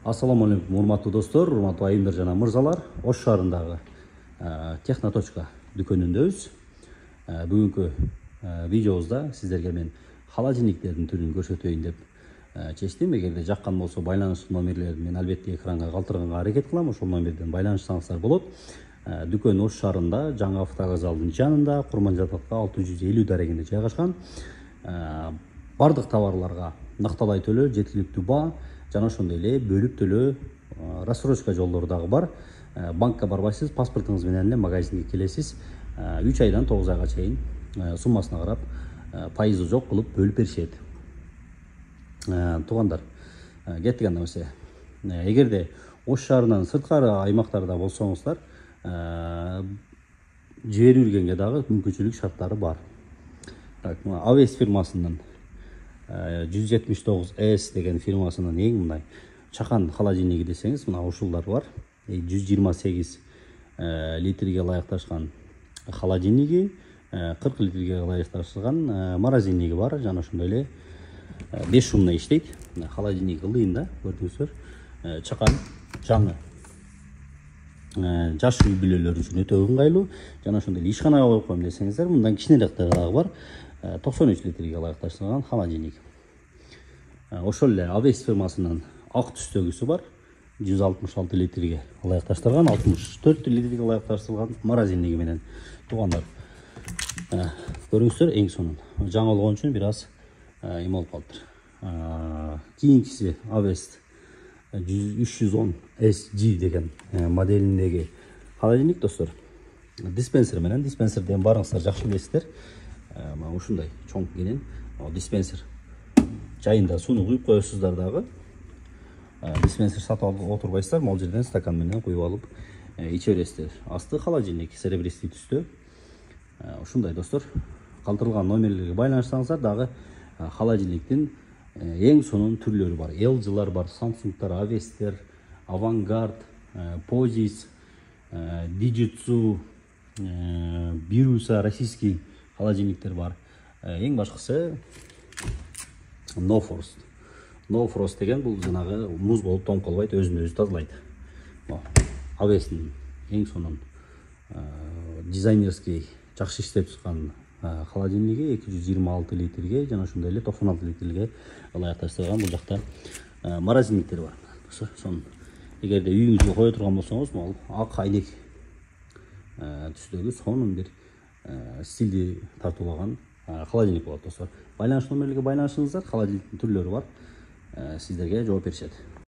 Ассаламу алейкум, урматтуу достор, урматтуу айымдар жана мырзалар. Ош шаарындагы Техноточка дүкөнүндөбүз. Бүгүнкү видеобузда сиздерге мен холодильниктердин түрүн көрсөтөйүн деп чечтим. Эгерде жаккан болсо байланыш номерлерин мен албетте экранга калтырганга аракет кылам. Ошол номерден байланышсаңыздар болот. Дүкөн Ош шаарында, жаңы автовокзалдын жанында, Курманжатакта 650 дарегинде жайгашкан. Бардык товарларга накталай төлөө, жеткиликтүү баа жана ошондой эле бөлүп төлөө рассрочка жолдору дагы бар. Банкка барбайсыз, паспортуңуз менен эле магазинге келесиз. 3 айдан 9 айга чейин суммасына карап пайызы жок кылып бөлүп беришет. Туугандар, кеттик анда эмесе. Эгерде Ош шаарынан сырткары аймактарда болсоңуздар, жиберип жүргөнгө дагы мүмкүнчүлүк шарттары бар. Так, AVS фирмасынын 179S деген фирмасынын эң мындай чакан холодильниги десеңиз, мына ушулдар бар. 128 литрге ылайыкташкан холодильниги, 40 литрге ылайыкташкан морозильниги бар. Жана ошондой эле 5 шумна иштейт. Холодильник ылыйын да, көрдүңүздөр. Чакан, жаңы. Жаш үй бүлөлөр үчүн өтө ыңгайлуу. Жана ошондой эле ишканага коюп коем десеңиздер, мындан кичинерээк дагы бар. 93 литрге ылайыкташкан холодильник. Ошол эле AVS фирмасынын ак түстөгүсү бар. 166 литрге ылайыкташтырган, 64 литрге ылайыкташтырган морозильниги менен. Туугандар, көрүңүздөр, эң сонун. Жаңы болгон үчүн бир аз эме болуп калыптыр. Кийинкиси AVS 310SG деген моделиндеги холодильник, достор. Диспенсер менен, диспенсерден барыңыздар жакшы билесиздер. Ушундай чоң кенен диспенсер. Жайында сууну куюп коесуздар дагы. Диспенсер сатып алып отурбайсыздар, могул жерден стакан менен куюп алып иче бересиздер. Асты холодильник, серебристый түстө. Ушундай, достор. Калтырылган номерлерге байланышсаңыздар дагы холодильниктин эң сонун түрлөрү бар. LG-лар бар, Samsung-тар, AVS-тер, Avangard, Pozis, Digitsu, Birusa, российский холодильниктер бар. Эң башкысы No Frost. No Frost деген бул жанагы муз болуп тоңколбойт, өзүн өзү тазалайт. AVS-тин эң сонун дизайнерский жакшы иштеп чыккан холодильниги 226 литрге жана ошондой эле 96 литрге ылайыкташтырган. Бул жакта морозильниктер бар. Сонун. Эгерде үйүңүзгө кое турган болсоңуз, могул ак айнек түстөгү сонун бир стилди тартуулаган холодильник болот, достор. Байланыш номерлерге байланышыңыздар, холодильниктин түрлөрү бар. Сиздерге жооп беришет.